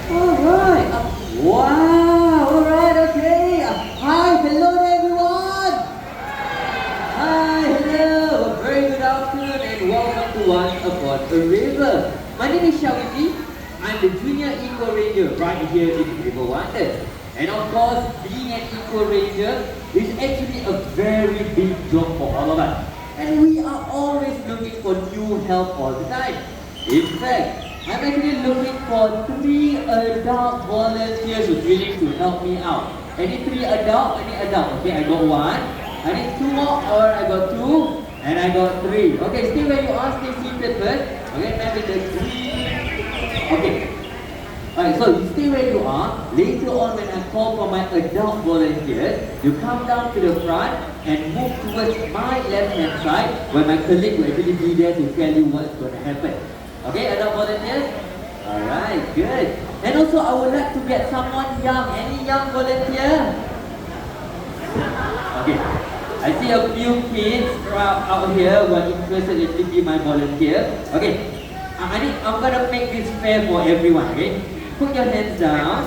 Alright. Wow. Alright, okay. Hi, hello there, everyone. Hi, hello. A very good afternoon and welcome to Once Upon a River. My name is Shawiti. I'm the Junior Eco Ranger right here in River Wonder. And of course, being an Eco Ranger is actually a very big job for all of us. And we are always looking for new help all the time. In fact, I'm actually looking for 3 adult volunteers who's willing to help me out. Any 3 adult? Any adult? Okay, I got 1. I need 2 more, or I got 2, and I got 3. Okay, stay where you are, stay seated first. Okay, maybe the 3. Okay. Alright, so you stay where you are. Later on, when I call for my adult volunteers, you come down to the front and move towards my left-hand side, where my colleague will actually be there to tell you what's going to happen. Okay, adult volunteers? Alright, good. And also, I would like to get someone young. Any young volunteer? Okay. I see a few kids out here who are interested in being my volunteer. Okay. I'm gonna make this fair for everyone, okay? Put your hands down.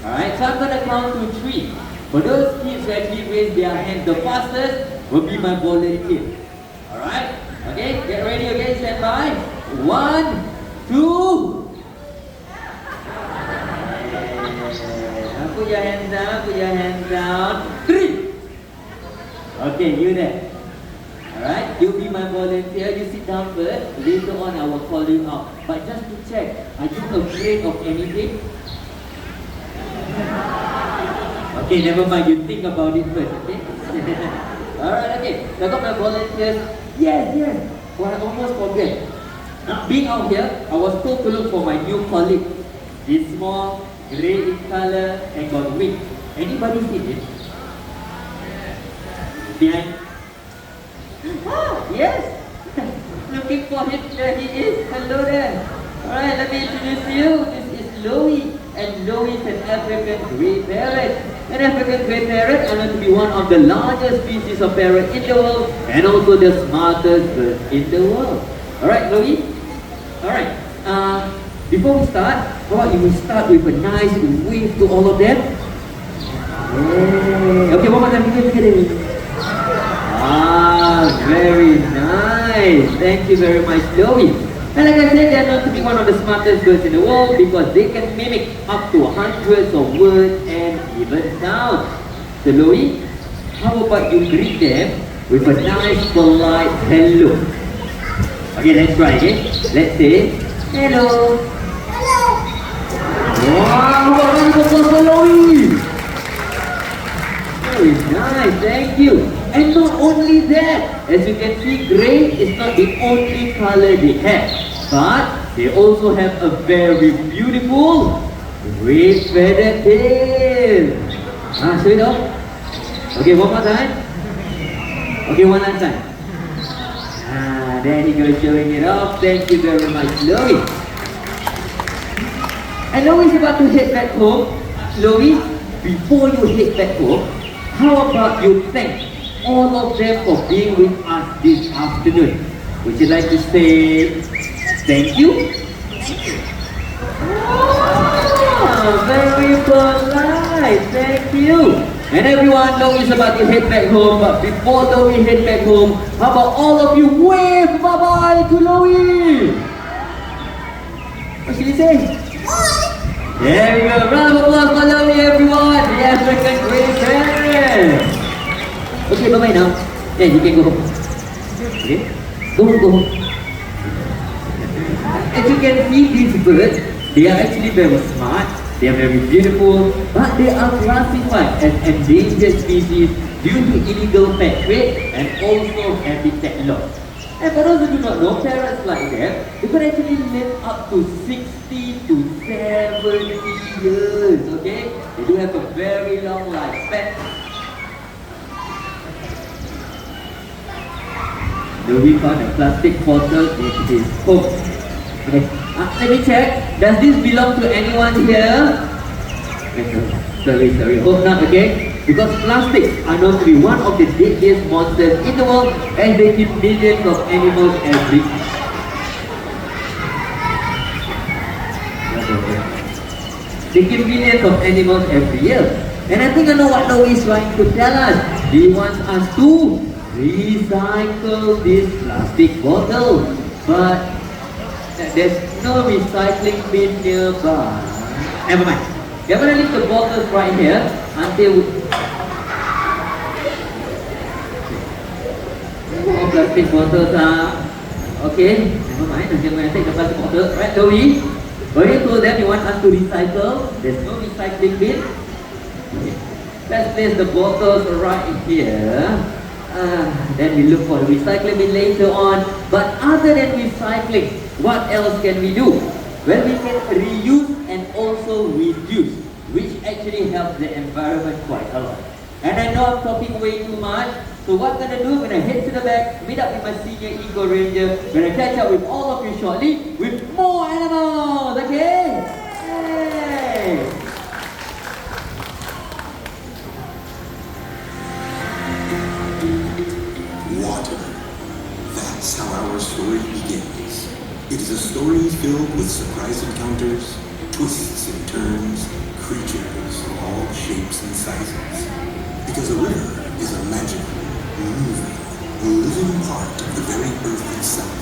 Alright, so I'm gonna count to 3. For those kids who actually raise their hands the fastest will be my volunteer. Alright? Okay, get ready, okay? Stand by. 1, 2. Put your hands down, put your hands down. 3. Okay, you there. Alright, you'll be my volunteer. You sit down first. Later on, I will call you out. But just to check, are you afraid of anything? Okay, never mind. You think about it first, okay? Alright, okay. So I got my volunteers. Yes. Well, I almost forget. Being out here, I was told to look for my new colleague. He's small, grey in color, and got wings. Anybody see it? Behind? Yes! Looking for him, there he is. Hello there. Alright, let me introduce you. This is Louie. And Louie is an African grey parrot. An African grey parrot is known to be one of the largest species of parrot in the world and also the smartest bird in the world. Alright, Louie? Alright. Before we start, how about you start with a nice wave to all of them? Yay. Okay, one more time. Very nice. Thank you very much, Louie. And like I said, they are known to be one of the smartest birds in the world because they can mimic up to hundreds of words and even sounds. So Louie, how about you greet them with a nice polite hello? Okay, let's try, okay? Let's say, hello. Hello. Wow, round of applause for Louie. Very nice, thank you. And not only that, as you can see, grey is not the only color they have, but they also have a very beautiful red feathered tail. Show it off. Okay, one more time. Okay, one last time. There he goes showing it off. Thank you very much, Louie. And Louie is about to head back home. Louie, before you head back home, how about you thank all of them for being with us this afternoon? Would you like to say thank you? Oh, very polite. Thank you. And everyone, Louie is about to head back home. But before Louie head back home, how about all of you wave bye-bye to Louie? What should he say? There we go. Round of applause for Louie, everyone. The African grey parrot. Okay, bye-bye now. Yeah, you can go home. Okay? Go home. As you can see, these birds, they are actually very smart, they are very beautiful, but they are classified as endangered species due to illegal pet trade and also habitat loss. And for those who do not know, parrots like that, they can actually live up to 60 to 70 years, okay? They do have a very long lifespan. We found a plastic bottle in his home. Okay. Let me check. Does this belong to anyone here? Sorry. Hope not, okay? Because plastics are known to be one of the deadliest monsters in the world and they kill millions of animals every year. taking millions of animals every year. And I think I know what Noe is trying to tell us. He wants us to recycle this plastic bottle. But there's no recycling bin nearby. Never mind. We're gonna leave the bottles right here until all plastic bottles are okay. Never mind. I'm gonna take the plastic bottle. Right, Joey? When you told them you want us to recycle, there's no recycling bin. Okay. Let's place the bottles right here. Then we look for the recycling bin later on. But other than recycling, what else can we do? Well, we can reuse and also reduce, which actually helps the environment quite a lot. And I know I'm talking way too much, so what I'm gonna do, I'm gonna head to the back, meet up with my senior Eco Ranger, gonna catch up with all of you shortly with more animals, okay? Hey! Water. That's how our story begins. It is a story filled with surprise encounters, twists and turns, creatures of all shapes and sizes. Because a river is a magical, moving, living part of the very earth itself.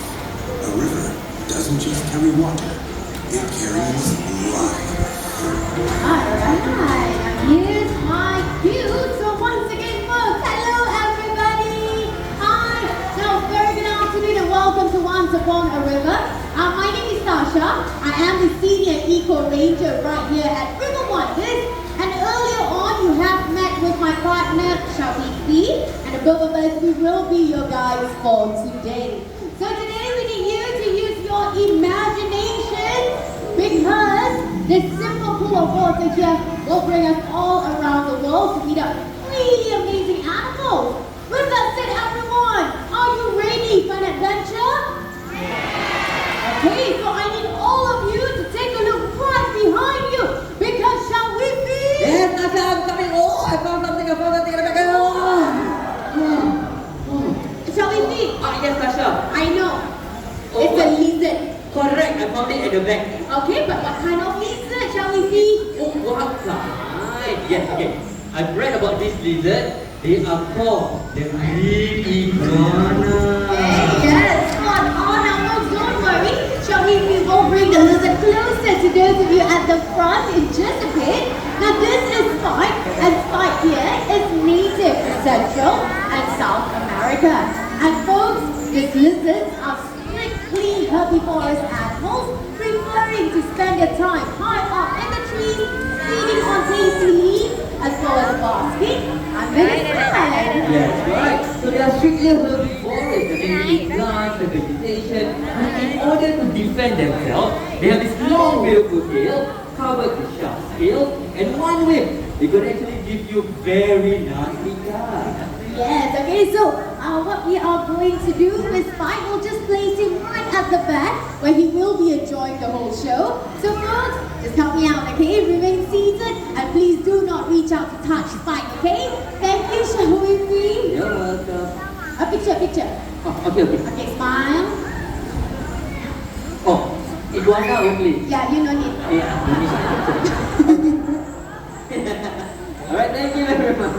A river doesn't just carry water, it carries life. Alright, here's my cue. So once again, folks, hello everybody. Hi, so very good afternoon and welcome to Once Upon a River. My name is Tasha. I am the senior Eco Ranger right here at River Wonders. And earlier on, you have met with my partner, Shafiqi. And both of us, we will be your guides for today. So today we need you to use your imagination because this simple pool of water here will bring us all around the world to meet up really amazing animals. With that said, everyone, are you ready for an adventure? Okay, so I need all of you to take a look right behind you because shall we be? Yes, Tasha, I'm coming. Oh, I found something. Shall we be? Yes, Tasha. I know. Oh, It's a lizard. Correct, I found it at the back. Okay, but what kind of lizard shall we see? Oh, what kind? Yes, okay. I've read about this lizard. They are called the green iguana. Yes, spot on. Now, don't worry. Shall we will bring the lizard closer to those of you at the front in just a bit. Now, this is Spike, and Spike here is native to Central and South America. And folks, these lizards are strictly herbivorous animals, preferring to spend their time high up in the trees, feeding on tasty leaves, as well as basking under the sun. Yes, right. So they are strictly herbivorous. They eat plants and vegetation. And in order to defend themselves, they have this long, beautiful tail covered with sharp scales and one whip. They could actually give you very nasty cuts. Yes, okay, so what we are going to do is Spike will just place him right at the back where he will be enjoying the whole show. So folks, just help me out, okay? Remain seated and please do not reach out to touch Spike, okay? Thank you, shall we be? You're welcome. A picture. Oh, okay. Okay, smile. Oh, iguana only. Yeah, you don't need. Yeah, alright, thank you very much.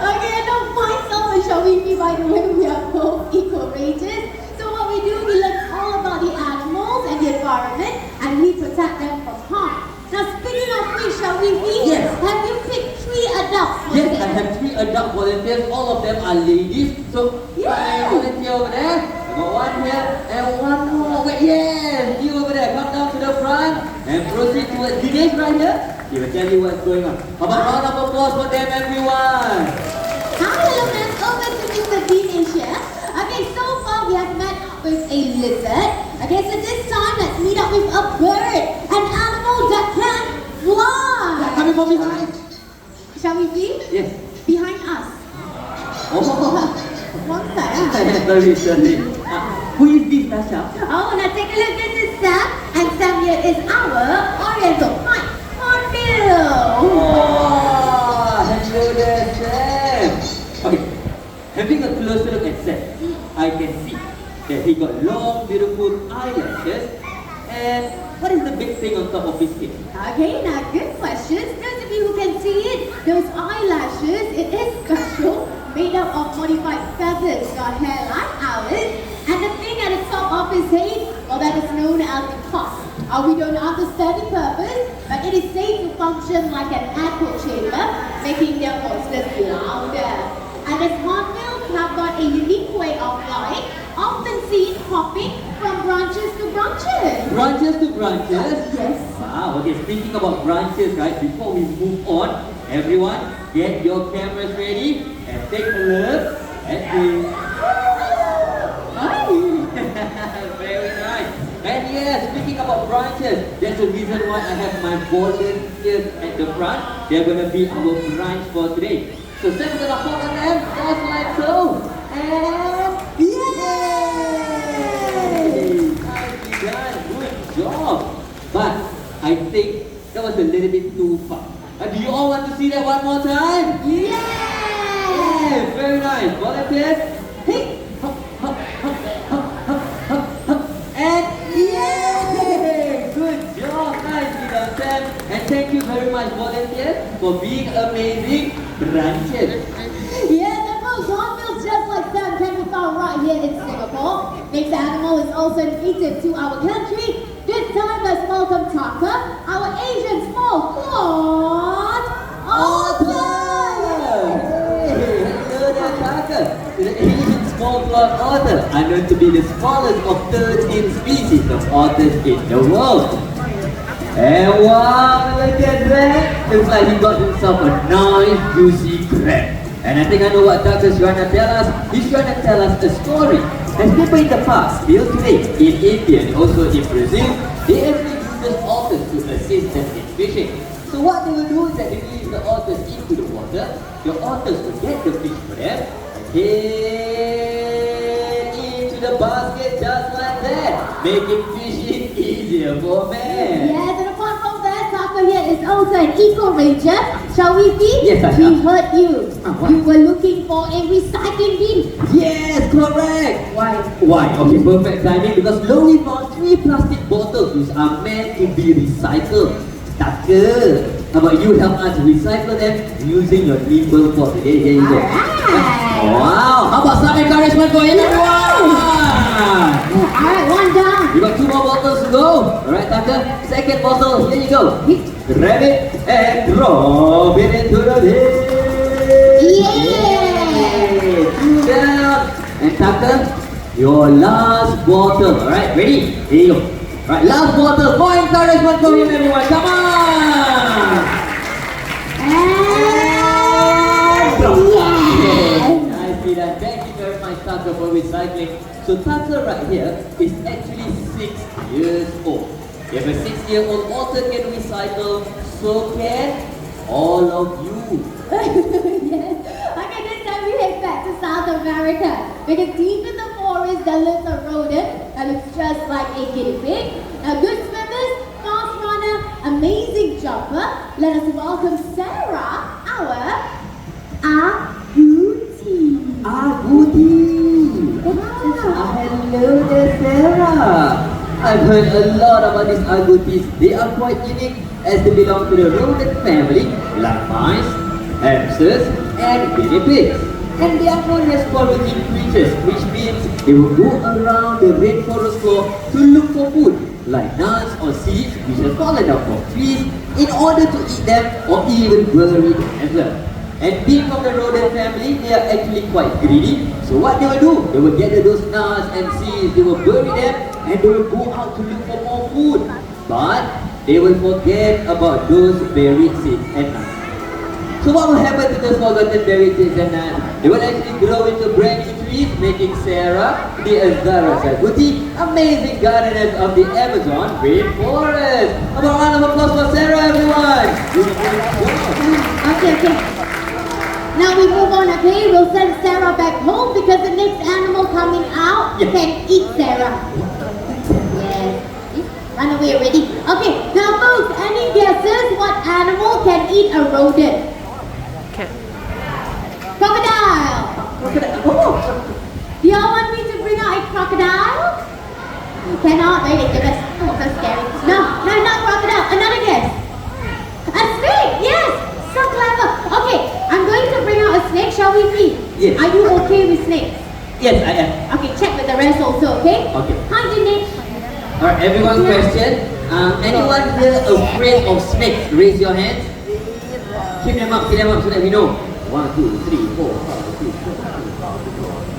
Okay, now myself and shall we be, by the way, we are both Eco Rangers. So what we do, we learn all about the animals and the environment and we protect them from harm. Now speaking of which, shall we be? Yes. Have you picked 3 adults? Yes, I have 3 adult volunteers. All of them are ladies. So, I volunteer over there. I got one here and one more. Wait, yes, you over there. Come down to the front and proceed towards Dinesh right here. He will tell you what's going on. How about a round of applause for them, everyone? Hi, hello, friends. Over to Mr. Dinesh here. Okay, so far we have met up with a lizard. Okay, so this time let's meet up with a bird, an animal that can fly. Coming from behind. Shall we be? Yes. Behind us. Oh, One side. sorry. Who is this, Tasha? Oh, now take a look. This is Sam, and Sam here is our Oriental Pine Hornbill. Oh, hello there, Sam. Okay, having a closer look at Sam, I can see that he got long, beautiful eyelashes And what is the big thing on top of his head? Okay, now good questions. Those of you who can see it, those eyelashes, it is special, made up of modified feathers, got hair like ours. And the thing at the top of his head, well, that is known as the tusk. We don't understand the purpose, but it is said to function like an echo chamber, making their voices louder. And its hornbills have got a unique way of flying, often seen hopping from branches to branches. Branches to branches? Yes. Wow, okay, speaking about branches, right, before we move on, everyone, get your cameras ready and take a look at the... Very nice. And yes, speaking about branches, that's the reason why I have my volunteers at the front. They're going to be our branch for today. So Sam's going to hop on them, just like so. And yay! Nicely done, good job. But I think that was a little bit too far. Do you all want to see that one more time? Yeah! Yes, very nice. Volunteers, hey, hop, hop, hop, hop, hop, hop, hop. And yay! Good job, nicely done, Sam. And thank you very much, volunteers, for being amazing branches. Yes, and those hornbills just like Sam can be found right here in Singapore. This animal is also native to our country. This time let's welcome Tucker, our Asian small clawed otter. Hey, hello there, Tucker. The Asian small clawed otter are known to be the smallest of 13 species of otters in the world. And wow, look at that! Looks like he got himself a nice juicy crab. And I think I know what Tucker's trying to tell us. He's trying to tell us a story. As people in the past, still today, in India and also in Brazil, they actually use otters to assist them in fishing. So what they will do is that they release the otters into the water, the otters will get the fish for them, and head into the basket just like that, making fishing easier for men. Yes, and apart from that, Tucker here is also an eco-ranger. Shall we see? Yes, I He am. heard you. What? You were looking for a recycling bin. Yes, correct! Why? Why? Okay, perfect timing because Lowy found 3 plastic bottles which are meant to be recycled. Tucker, how about you help us recycle them using your nimble force? Here you go. Alright. Wow, how about some encouragement for him, everyone? Alright, one down. You got 2 more bottles to go. Alright, Tucker, second bottle, here you go. Grab it and drop it into the bin. Yeah. 2 down. And Tucker, your last bottle. Alright, ready? Here you go. Alright, last bottle. More encouragement for him, everyone. Come on! And Drop. yeah. Nicely done. Thank you very much, Tucker, for recycling. So Tucker right here is actually 6 years old. If a 6-year-old otter can recycle, so can all of you. Yes. Okay, this time we head back to South America. Because deep in the forest there lives a rodent that looks just like a guinea pig. Now, good swimmers, fast runner, amazing jumper. Let us welcome Sarah, our Agouti. Agouti! Hello there, Sarah! I've heard a lot about these agoutis. They are quite unique as they belong to the rodent family like mice, hamsters, and guinea pigs. And they are known as foraging creatures, which means they will go around the rainforest floor to look for food, like nuts or seeds which have fallen down from trees, in order to eat them or even bury them as well. And being from the rodent family, they are actually quite greedy. So what they will do, they will gather those nuts and seeds, they will bury them, and they will go out to look for more food. But they will forget about those buried seeds and nuts. So what will happen to those forgotten buried seeds and nuts? They will actually grow into brand new trees, making Sarah, the Azara Agouti, amazing gardeners of the Amazon rainforest. Have a round of applause for Sarah, everyone! Okay. Now we move on, okay? We'll send Sarah back home because the next animal coming out Yes. can eat Sarah. Yes. Run away already. Okay, now folks, any guesses what animal can eat a rodent? Crocodile. Oh! Do y'all want me to bring out a crocodile? You cannot, very dangerous. so scary. No, not crocodile. Another guess. A snake. Yes. So clever. Okay, I'm going to bring out a snake. Shall we see? Yes. Are you okay with snakes? Yes, I am. Okay, check with the rest also. Okay. Okay. Hi, Dinesh. Alright, everyone question. Anyone here afraid of snakes? Raise your hands. Keep them up so that we know. 1, 2, 3, 4, 5, 6, 7,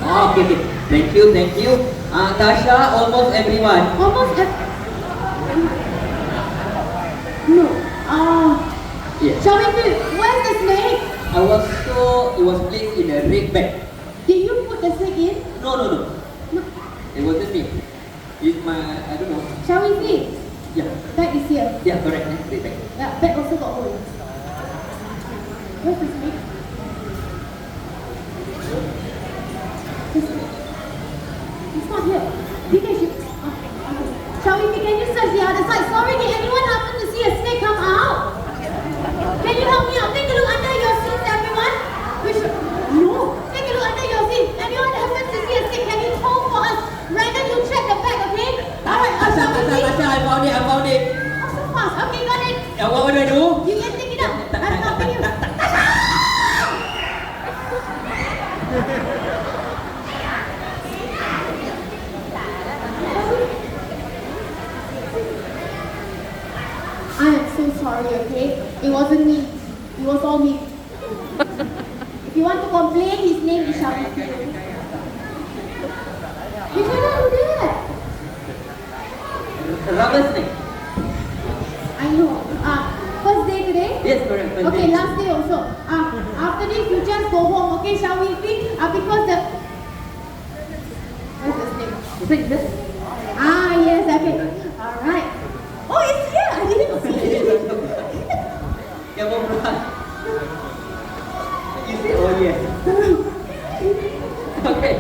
8. Okay. Thank you. Tasha, almost everyone. Almost. No. Yes. Shall we see? Where's the snake? It was placed in a red bag. Did you put the snake in? No. No. It wasn't me. It's my, I don't know. Shall we see? Yeah. Bag is here. Yeah, correct. Red bag. Yeah, bag also got holes. Where's the snake? It's not here. Dinesh, okay. Shall we? Can you search the other side? Sorry, did anyone happen to see a snake come out? Can you help me out? Take a look under your seats, everyone. No. Take a look under your seats. Anyone happen to see a snake? Can you hold for us? Brandon, you check the bag, okay? Alright, shall we see? I found it. Oh, so fast. Okay, got it. What do I do? You can take it up. I'm helping you. I am so sorry, okay? It wasn't me. It was all me. If you want to complain, his name is Shafi. You cannot do that. Rubber snake. I know. First day today? Yes, correct. First Okay, day. last day also. After this, you just go home, okay? Shall we see? Because the... Where's the snake? Snake, yes. Yes, okay. Alright. Oh, it's here! I didn't see it. Yeah, what run? You say, oh yes. Okay.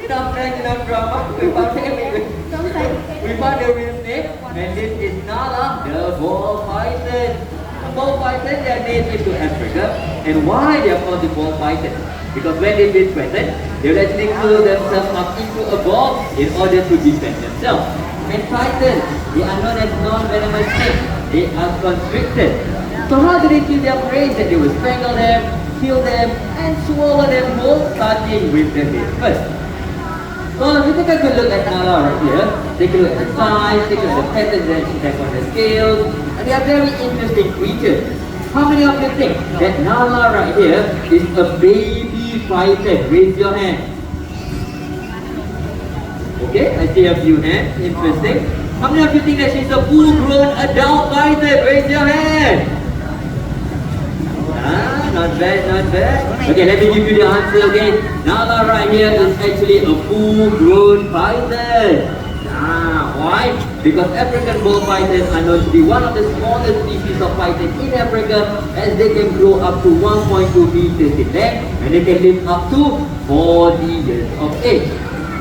Enough drama. We found everything. Don't say. We found the real snake, and this is Nala, the ball python. The ball python, they are native to Africa. And why they are called the ball python? Because when they feel threatened, they will actually curl themselves up into a ball in order to defend themselves. And pythons, they are known as non-venomous snakes. They are constricted. So how do they kill their prey? That they will strangle them, kill them, and swallow them whole, starting with the head first. So if you take a good look at Nala right here, take a look at the size, take a look at the patterns that she has on the scales, and they are very interesting creatures. How many of you think that Nala right here is a baby python? Raise your hand. Okay, I see a few hands. Interesting. How many of you think that she's a full-grown adult python? Raise your hand. Not bad. Okay, let me give you the answer again. Nala right here is actually a full-grown python. Why? Because African ball pythons are known to be one of the smallest species of python in Africa, as they can grow up to 1.2 meters in length and they can live up to 40 years of age.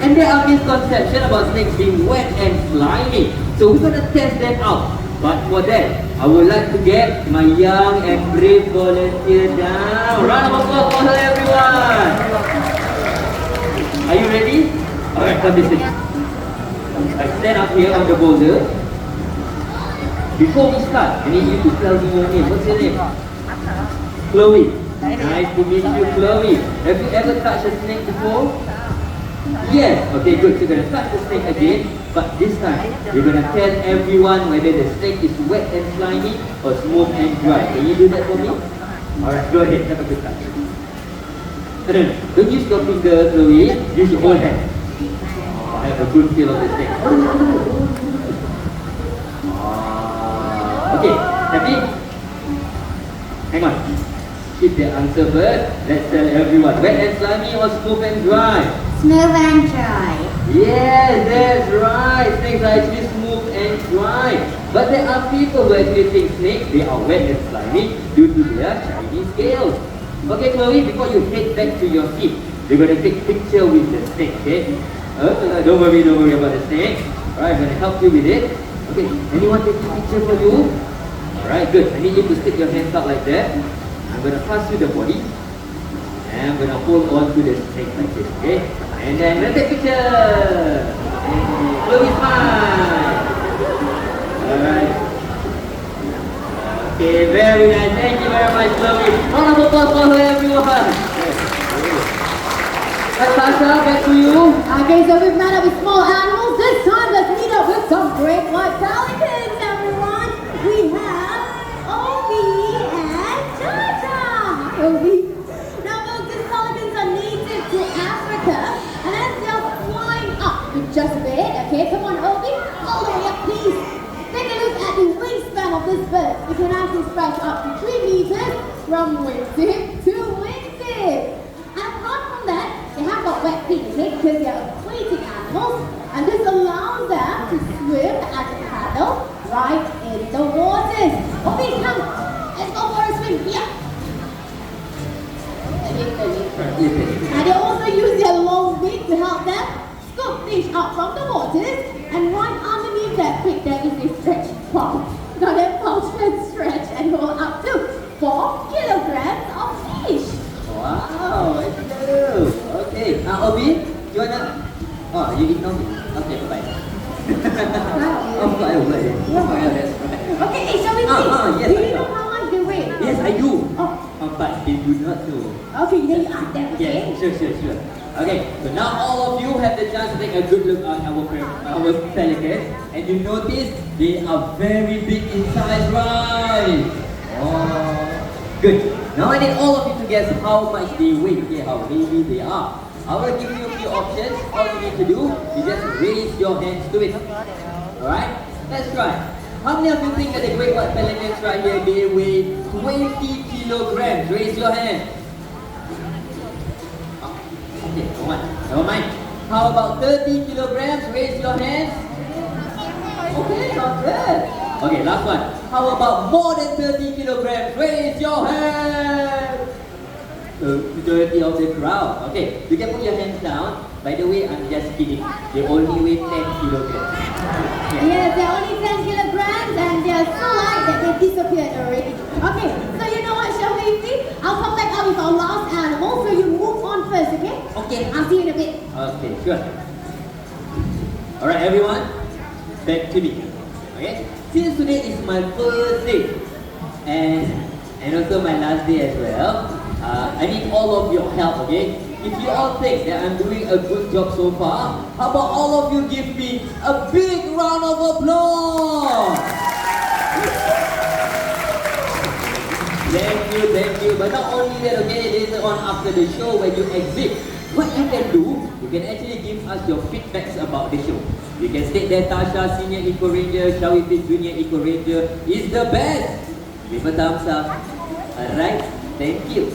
And there are misconceptions about snakes being wet and slimy. So we're going to test them out. But for that, I would like to get my young and brave volunteer down. Round of applause for her, everyone. Are you ready? Alright, come this way. I stand up here on the boulder. Before we start, I need you to tell me your name. What's your name? Chloe. Nice to meet you, Chloe. Have you ever touched a snake before? Yes. Okay, good. So you're going to touch the snake again, but this time, you're going to tell everyone whether the snake is wet and slimy or smooth and dry. Can you do that for me? Alright, go ahead. Have a good touch. No. Don't use your finger, Chloe. Use your whole hand. I have a good feel of the snake. Okay, happy? Hang on. Keep the answer first. Let's tell everyone. Wet and slimy or smooth and dry? Smooth and dry. Yes, that's right. Snakes are actually smooth and dry. But there are people who actually think snakes, they are wet and slimy due to their shiny scales. Okay, Chloe, before you head back to your seat, we're going to take a picture with the snake, okay? Don't worry about the snake. Alright, I'm going to help you with it. Okay, anyone take a picture for you? Alright, good. I need you to stick your hands out like that. I'm going to pass you the body. And I'm going to hold on to the snake like this, okay? And then let's take a picture. Chloe, smile. Alright. Okay, very nice. Thank you very much, Chloe. Round of applause for her, everyone. Natasha, back to you. Okay, so we've met up with small animals. This time, let's meet up with some great white pelicans, everyone. We have Obi and Tata. Hi, Obi. Now, folks, these pelicans are native to Africa, and as they're flying up just a bit, okay, come on, Obi, all the way up, please. Take a look at the wingspan of this bird. You can actually stretch up to 3 meters from wingtip to wingtip. And apart from that, they have got wet feet, okay, because they are aquatic animals, and this allows them to swim and paddle right in the waters. Okay, come, let's go for a swim. Yeah. And they also use their long beak to help them scoop fish up from the waters, and right underneath their beak there is a stretch pump. Now that pump can stretch and hold up to 4 kilograms of fish. Wow, it's good. Okay, now Obi, you wanna? Oh, you ignore me. Okay, bye. Oh, fly away. Oh, yeah, that's right. Okay, hey, shall we see? Yes, Do I you know know. how much they weigh? Yes, I do. Oh, But they do not know. okay, then you ask them, okay? Yes, sure. Okay, so now all of you have the chance to take a good look at our pelicans, and you notice they are very big in size, right? Oh, good. Now I need all of you to guess how much they weigh, okay, how heavy they are. I will give you a few options. All you need to do is just raise your hands to it. Alright? Let's try. How many of you think that the great white pelicans right here, they weigh 20 kilograms? Raise your hand. Okay, come on. Never mind. How about 30 kilograms? Raise your hands. Okay, not bad. Okay, last one. How about more than 30 kilograms? Raise your hand. Majority of the crowd. Okay, you can put your hands down. By the way, I'm just kidding. They only weigh 10 kilograms. Yes, they're only 10 kilograms and they're so light that they disappeared already. Okay, so you know what, shall we see? I'll come back up with our last animal, so you move on first, okay? Okay. I'll see you in a bit. Okay, sure. Alright, everyone, back to me. Okay, since today is my first day and also my last day as well, I need all of your help, okay? If you all think that I'm doing a good job so far, how about all of you give me a big round of applause? Thank you. But not only that, okay, later on after the show when you exit, what you can do, you can actually give us your feedbacks about the show. You can state that Tasha, Senior Eco Ranger, Shall We Fit Junior Eco Ranger is the best. Give a thumbs up. Alright, thank you.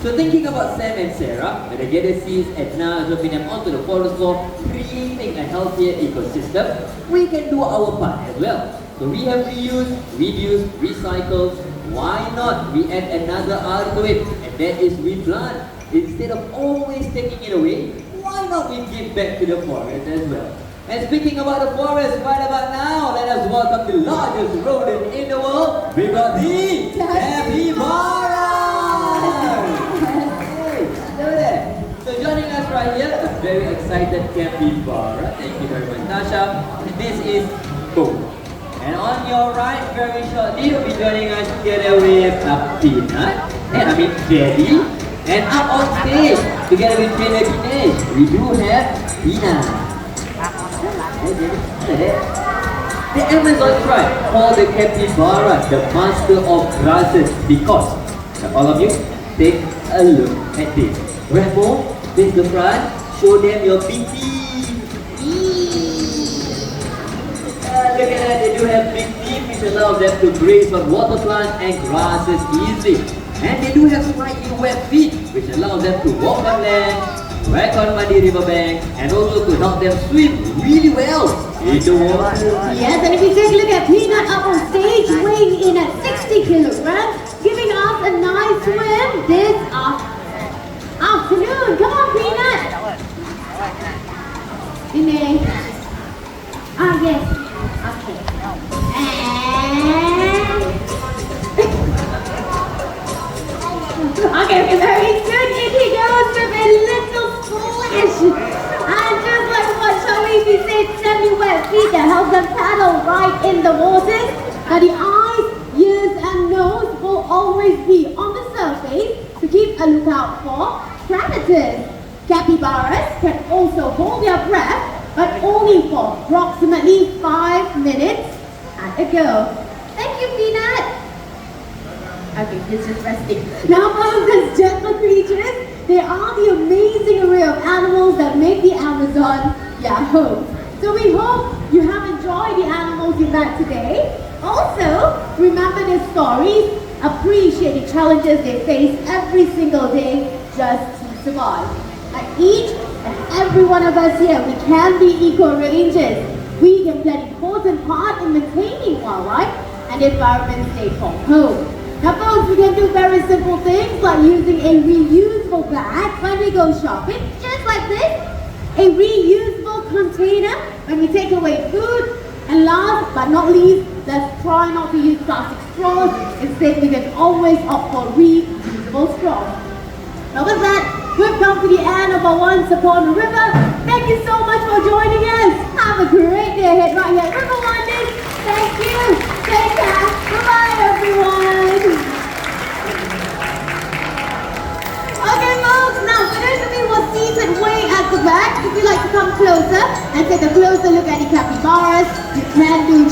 So thinking about Sam and Sarah, when they get the seeds and now dropping them onto the forest floor, creating a healthier ecosystem, we can do our part as well. So we have reuse, reduce, recycle. Why not we add another R to it, and that is we plant. Instead of always taking it away, why not we give back to the forest as well? And speaking about the forest, right about now, let us welcome the largest rodent in the world. We got the capybara! Hey, look at that. So joining us right here, a very excited capybara. Thank you very much, Tasha. This is Bo. And on your right, very shortly, will be joining us together with Peanut, Jelly, and up on stage, together with Trainer Dinesh, we do have Peanut. The Amazon tribe called the capybara the master of grasses because, all of you, take a look at this. Rambo, face the front, show them your big teeth. Look at that, they do have big teeth which allows them to graze on water plants and grasses easily. And they do have slightly wet feet which allows them to walk on land, track on muddy riverbanks, and also to help them swim really well in the water. Yes, and if you take a look at Peanut up on stage, weighing in at 60 kilograms, giving us a nice swim this afternoon. Come on, Peanut! Dinesh. Yes. Okay. Okay, very good. In he goes with a little splash. And just like what Sharifi said, semi-wet feet that help them paddle right in the waters. Now the eyes, ears and nose will always be on the surface to keep a lookout for predators. Capybaras can also hold their breath, but only for approximately 5 minutes at a go. Thank you, Peanut. Okay, he's just resting. Now, among these gentle creatures, there are the amazing array of animals that make the Amazon your home. So we hope you have enjoyed the animals you met today. Also, remember their stories, appreciate the challenges they face every single day just to survive. Like each and every one of us here, we can be eco-rangers. We can play an important part in maintaining wildlife and the environment they call home. Now folks, we can do very simple things like using a reusable bag when we go shopping, just like this. A reusable container when we take away food. And last but not least, let's try not to use plastic straws. Instead, we can always opt for reusable straws. Now with that, we've come to the end of our Once Upon a River. Thank you so much for joining us. Have a great day ahead right here at River Wonders. Thank you. Take care. Bye-bye, everyone. Okay, folks. Now, for those of you who are seated way at the back, if you'd like to come closer and take a closer look at the capybaras, you can do just